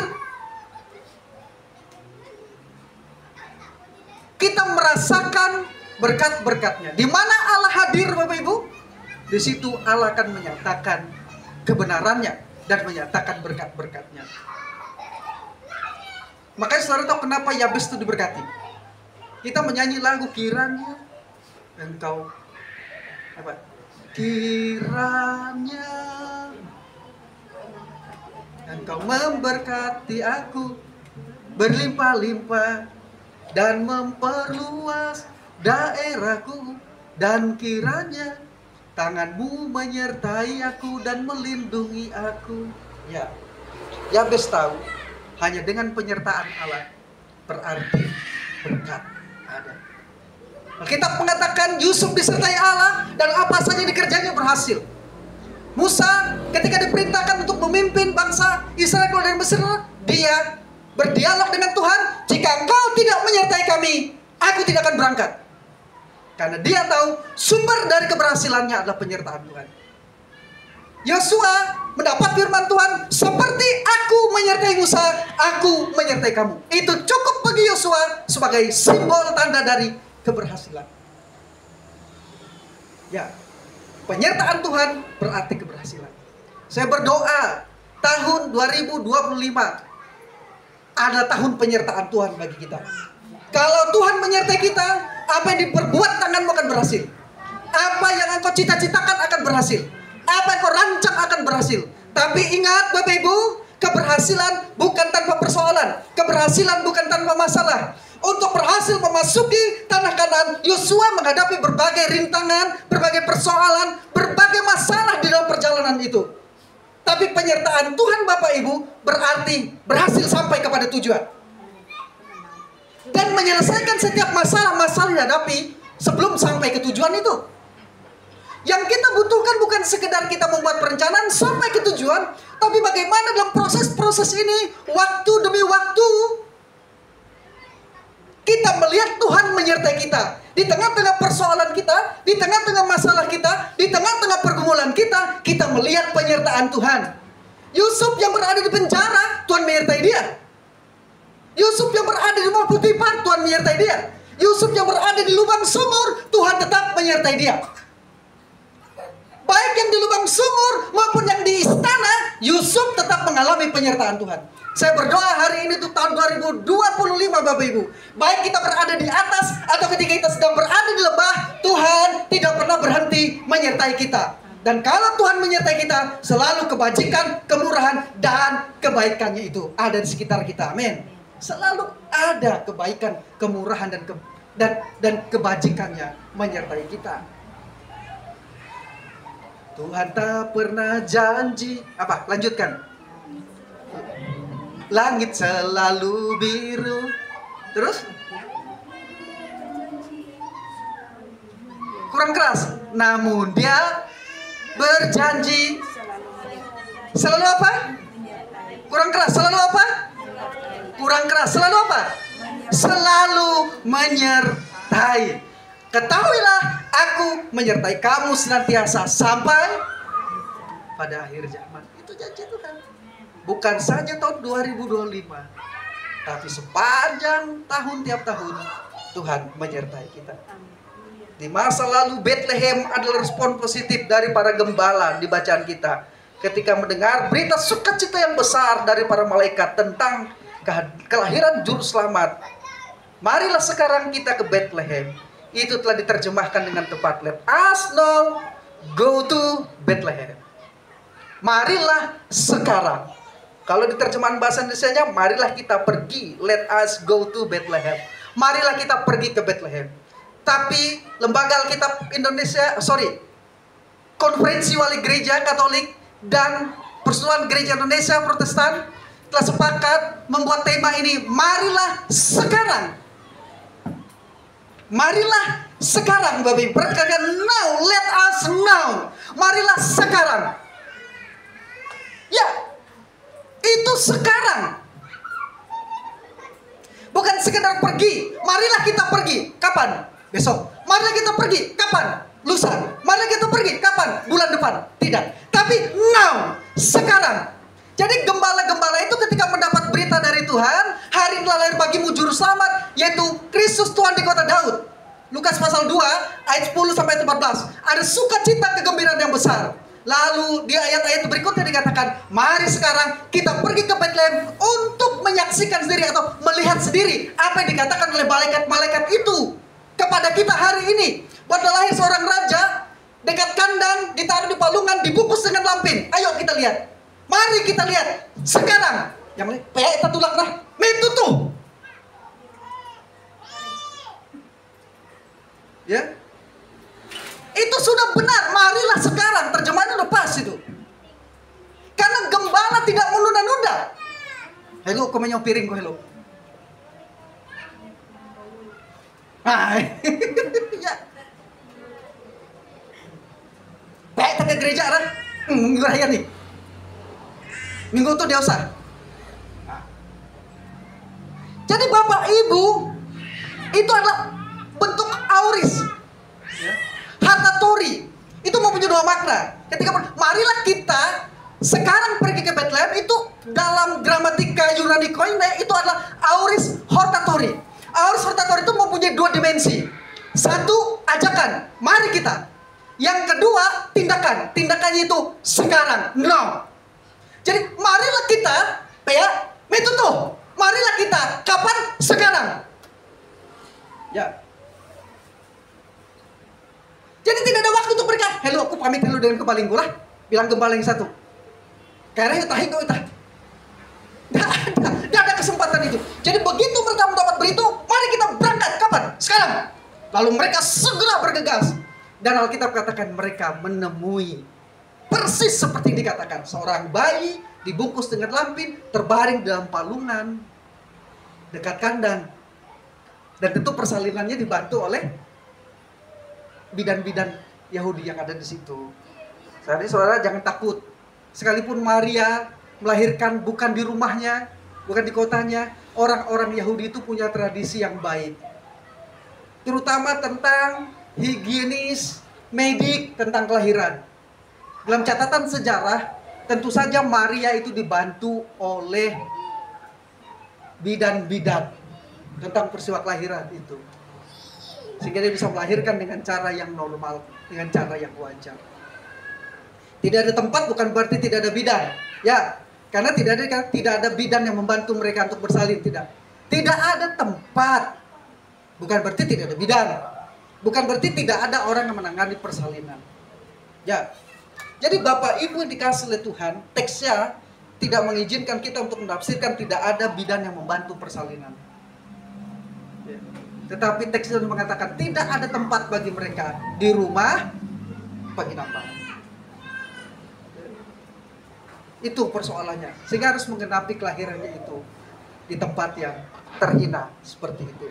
kita merasakan berkat-berkatnya. Di mana Allah hadir, Bapak Ibu, di situ Allah akan menyatakan kebenarannya dan menyatakan berkat-berkatnya. Makanya saudara tahu kenapa Yabes itu diberkati? Kita menyanyi lagu kiranya engkau apa? Kiranya engkau memberkati aku berlimpah-limpah dan memperluas daerahku, dan kiranya tanganmu menyertai aku dan melindungi aku. Ya, Yabes tahu hanya dengan penyertaan Allah berarti berkat ada. Alkitab mengatakan Yusuf disertai Allah dan apa saja dikerjanya berhasil. Musa ketika diperintahkan untuk memimpin bangsa Israel keluar dari Mesir, dia berdialog dengan Tuhan, jika engkau tidak menyertai kami, aku tidak akan berangkat. Karena dia tahu sumber dari keberhasilannya adalah penyertaan Tuhan. Yosua mendapat firman Tuhan, seperti aku menyertai Musa, aku menyertai kamu. Itu cukup bagi Yosua sebagai simbol tanda dari keberhasilan. Ya, penyertaan Tuhan berarti keberhasilan. Saya berdoa tahun 2025 adalah tahun penyertaan Tuhan bagi kita. Kalau Tuhan menyertai kita, apa yang diperbuat tanganmu akan berhasil. Apa yang engkau cita-citakan akan berhasil. Apa yang kau rancang akan berhasil. Tapi ingat Bapak Ibu, keberhasilan bukan tanpa persoalan. Keberhasilan bukan tanpa masalah. Untuk berhasil memasuki tanah Kanaan, Yosua menghadapi berbagai rintangan, berbagai persoalan, berbagai masalah di dalam perjalanan itu. Tapi penyertaan Tuhan Bapak Ibu berarti berhasil sampai kepada tujuan. Dan menyelesaikan setiap masalah-masalah dihadapi sebelum sampai ke tujuan itu. Yang kita butuhkan bukan sekedar kita membuat perencanaan sampai ke tujuan, tapi bagaimana dalam proses-proses ini, waktu demi waktu, kita melihat Tuhan menyertai kita. Di tengah-tengah persoalan kita, di tengah-tengah masalah kita, di tengah-tengah pergumulan kita, kita melihat penyertaan Tuhan. Yusuf yang berada di penjara, Tuhan menyertai dia. Yusuf yang berada di rumah Potifar, Tuhan menyertai dia. Yusuf yang berada di lubang sumur, Tuhan tetap menyertai dia. Baik yang di lubang sumur maupun yang di istana, Yusuf tetap mengalami penyertaan Tuhan. Saya berdoa hari ini tuh tahun 2025 Bapak Ibu. Baik kita berada di atas atau ketika kita sedang berada di lembah, Tuhan tidak pernah berhenti menyertai kita. Dan kalau Tuhan menyertai kita, selalu kebajikan, kemurahan, dan kebaikannya itu ada di sekitar kita. Amin. Selalu ada kebaikan, kemurahan, dan kebajikannya menyertai kita. Tuhan tak pernah janji. Apa? Lanjutkan. Langit selalu biru. Terus? Kurang keras. Namun dia berjanji Selalu apa? Kurang keras. Selalu apa? Kurang keras. Selalu apa? Selalu menyertai. Ketahuilah, aku menyertai kamu senantiasa sampai pada akhir zaman. Itu janji Tuhan. Bukan saja tahun 2025, tapi sepanjang tahun tiap tahun Tuhan menyertai kita. Di masa lalu Bethlehem adalah respon positif dari para gembala di bacaan kita ketika mendengar berita sukacita yang besar dari para malaikat tentang kelahiran juru selamat. Marilah sekarang kita ke Bethlehem. Itu telah diterjemahkan dengan tepat. Let us now go to Bethlehem. Marilah sekarang. Kalau di terjemahan bahasa Indonesianya, marilah kita pergi. Let us go to Bethlehem. Marilah kita pergi ke Bethlehem. Tapi lembaga Alkitab Indonesia, Konferensi Wali Gereja Katolik dan Persatuan Gereja Indonesia Protestan telah sepakat membuat tema ini, marilah sekarang. Marilah sekarang, Bapak Ibu. Perhatikan, now, let us now. Marilah sekarang. Ya, itu sekarang. Bukan sekedar pergi. Marilah kita pergi. Kapan? Besok. Marilah kita pergi. Kapan? Lusa. Marilah kita pergi. Kapan? Bulan depan. Tidak. Tapi now, sekarang. Jadi gembala-gembala itu ketika mendapat berita dari Tuhan, hari ini lahir bagimu juru selamat, yaitu Kristus Tuhan di kota Daud. Lukas pasal 2 ayat 10 sampai 14. Ada sukacita kegembiraan yang besar. Lalu di ayat-ayat berikutnya dikatakan, mari sekarang kita pergi ke Bethlehem untuk menyaksikan sendiri atau melihat sendiri apa yang dikatakan oleh malaikat-malaikat itu kepada kita hari ini. Bahwa lahir seorang raja dekat kandang, ditaruh di palungan, dibungkus dengan lampin. Ayo kita lihat. Mari kita lihat sekarang. Yang lain, tulak dah. Metutu. Ya. Itu sudah benar. Marilah sekarang. Terjemahannya udah pas itu. Karena gembala tidak menunda-nunda. Hello, kau menyau piring kau hello. Ya. Baik ke gereja kan? Minggu raya nih. Minggu itu dia usah. Jadi Bapak Ibu, itu adalah bentuk auris. Hatatori. Itu mempunyai dua makna. Ketika marilah kita sekarang pergi ke Bethlehem, itu dalam gramatika Yunani Koine itu adalah auris hortatori. Auris hortatori itu mempunyai dua dimensi. Satu, ajakan. Mari kita. Yang kedua, tindakan. Tindakannya itu sekarang. No. Jadi marilah kita, metutup. Marilah kita. Kapan? Sekarang. Ya. Jadi tidak ada waktu untuk mereka. Hello, aku pamit dulu dengan kepalingku lah. Bilang gembala yang satu. Karena itu utah. Tidak ada kesempatan itu. Jadi begitu mereka mendapat berita, mari kita berangkat. Kapan? Sekarang. Lalu mereka segera bergegas. Dan Alkitab katakan mereka menemui persis seperti dikatakan, seorang bayi dibungkus dengan lampin, terbaring dalam palungan dekat kandang. Dan tentu persalinannya dibantu oleh bidan-bidan Yahudi yang ada di situ. Jadi saudara jangan takut. Sekalipun Maria melahirkan bukan di rumahnya, bukan di kotanya, orang-orang Yahudi itu punya tradisi yang baik. Terutama tentang higienis, medik, tentang kelahiran. Dalam catatan sejarah, tentu saja Maria itu dibantu oleh bidan-bidan tentang peristiwa kelahiran itu. Sehingga dia bisa melahirkan dengan cara yang normal, dengan cara yang wajar. Tidak ada tempat bukan berarti tidak ada bidan. Ya, karena tidak ada bidan yang membantu mereka untuk bersalin, tidak. Tidak ada tempat bukan berarti tidak ada bidan. Bukan berarti tidak ada orang yang menangani persalinan. Ya. Jadi Bapak Ibu yang dikasih oleh Tuhan, teksnya tidak mengizinkan kita untuk menafsirkan tidak ada bidan yang membantu persalinan. Ya. Tetapi teksnya mengatakan tidak ada tempat bagi mereka di rumah penginapan. Itu persoalannya. Sehingga harus menggenapi kelahirannya itu di tempat yang terhina seperti itu.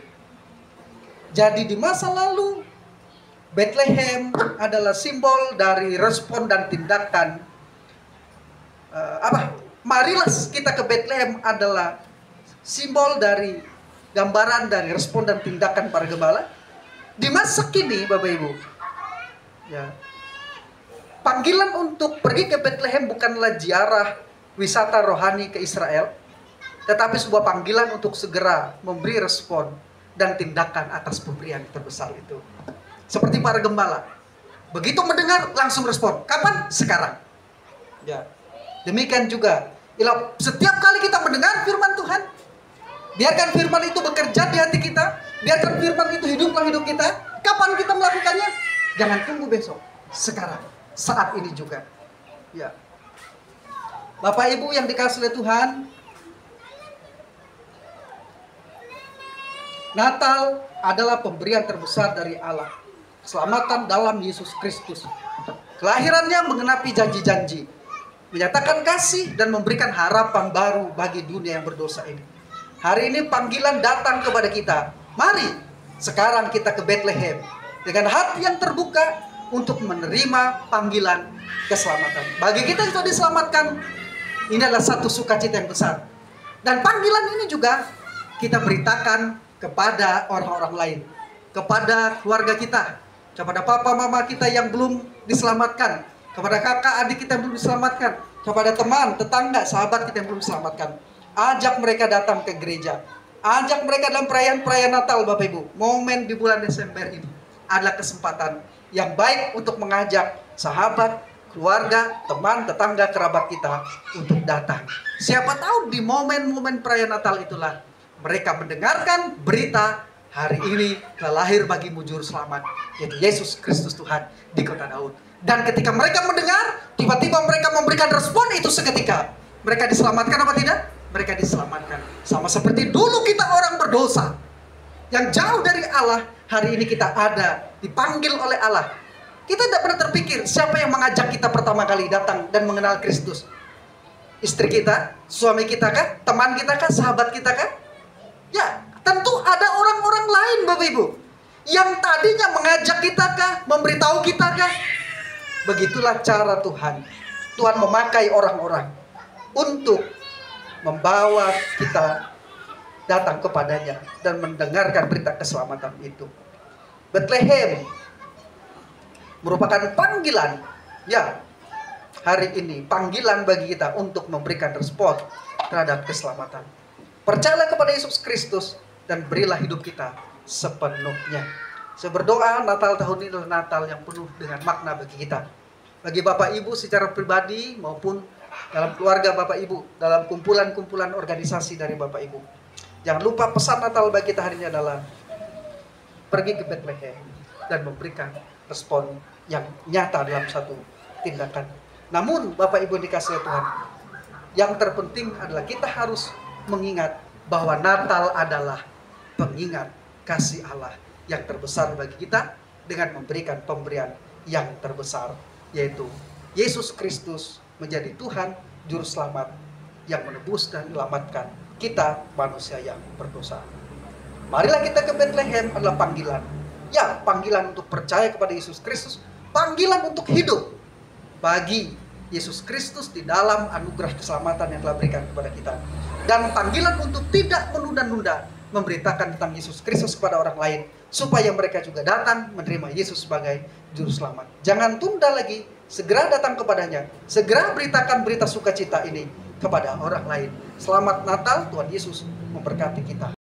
Jadi di masa lalu Bethlehem adalah simbol dari respon dan tindakan marilah kita ke Bethlehem adalah simbol dari gambaran dari respon dan tindakan para gembala. Di masa kini Bapak Ibu, ya, panggilan untuk pergi ke Bethlehem bukanlah ziarah wisata rohani ke Israel, tetapi sebuah panggilan untuk segera memberi respon dan tindakan atas pemberian terbesar itu. Seperti para gembala, begitu mendengar langsung respon. Kapan? Sekarang. Ya. Demikian juga setiap kali kita mendengar firman Tuhan, biarkan firman itu bekerja di hati kita, biarkan firman itu hiduplah hidup kita. Kapan kita melakukannya? Jangan tunggu besok, sekarang, saat ini juga. Ya. Bapak Ibu yang dikasihi oleh Tuhan, Natal adalah pemberian terbesar dari Allah. Keselamatan dalam Yesus Kristus. Kelahirannya menggenapi janji-janji, menyatakan kasih dan memberikan harapan baru bagi dunia yang berdosa ini. Hari ini panggilan datang kepada kita. Mari sekarang kita ke Bethlehem dengan hati yang terbuka untuk menerima panggilan keselamatan. Bagi kita yang sudah diselamatkan, ini adalah satu sukacita yang besar. Dan panggilan ini juga kita beritakan kepada orang-orang lain, kepada keluarga kita, kepada papa mama kita yang belum diselamatkan, kepada kakak adik kita yang belum diselamatkan, kepada teman, tetangga, sahabat kita yang belum diselamatkan. Ajak mereka datang ke gereja, ajak mereka dalam perayaan Natal Bapak Ibu. Momen di bulan Desember ini adalah kesempatan yang baik untuk mengajak sahabat, keluarga, teman, tetangga, kerabat kita untuk datang. Siapa tahu di momen-momen perayaan Natal itulah mereka mendengarkan berita hari ini telah lahir bagimu juru selamat, yaitu Yesus Kristus Tuhan di kota Daud. Dan ketika mereka mendengar, tiba-tiba mereka memberikan respon itu seketika. Mereka diselamatkan apa tidak? Mereka diselamatkan. Sama seperti dulu kita orang berdosa yang jauh dari Allah, hari ini kita ada, dipanggil oleh Allah. Kita tidak pernah terpikir siapa yang mengajak kita pertama kali datang dan mengenal Kristus. Istri kita, suami kita kah? Teman kita kah? Sahabat kita kah? Ya, tentu ada orang-orang lain Bapak Ibu yang tadinya mengajak kita kah? Memberitahu kita kah? Begitulah cara Tuhan. Tuhan memakai orang-orang untuk membawa kita datang kepadanya dan mendengarkan berita keselamatan itu. Bethlehem merupakan panggilan, ya, hari ini panggilan bagi kita untuk memberikan respon terhadap keselamatan. Percayalah kepada Yesus Kristus dan berilah hidup kita sepenuhnya. Saya berdoa Natal tahun ini adalah Natal yang penuh dengan makna bagi kita. Bagi Bapak Ibu secara pribadi maupun dalam keluarga Bapak Ibu, dalam kumpulan-kumpulan organisasi dari Bapak Ibu. Jangan lupa pesan Natal bagi kita hari ini adalah pergi ke Bethlehem dan memberikan respon yang nyata dalam satu tindakan. Namun Bapak Ibu dikasihi Tuhan, yang terpenting adalah kita harus mengingat bahwa Natal adalah pengingat kasih Allah yang terbesar bagi kita dengan memberikan pemberian yang terbesar, yaitu Yesus Kristus menjadi Tuhan Juru Selamat yang menebus dan menyelamatkan kita manusia yang berdosa. Marilah kita ke Bethlehem adalah panggilan. Ya, panggilan untuk percaya kepada Yesus Kristus, panggilan untuk hidup bagi Yesus Kristus di dalam anugerah keselamatan yang telah berikan kepada kita. Dan panggilan untuk tidak menunda-nunda memberitakan tentang Yesus Kristus kepada orang lain, supaya mereka juga datang menerima Yesus sebagai Juru Selamat. Jangan tunda lagi, segera datang kepadanya, segera beritakan berita sukacita ini kepada orang lain. Selamat Natal, Tuhan Yesus memberkati kita.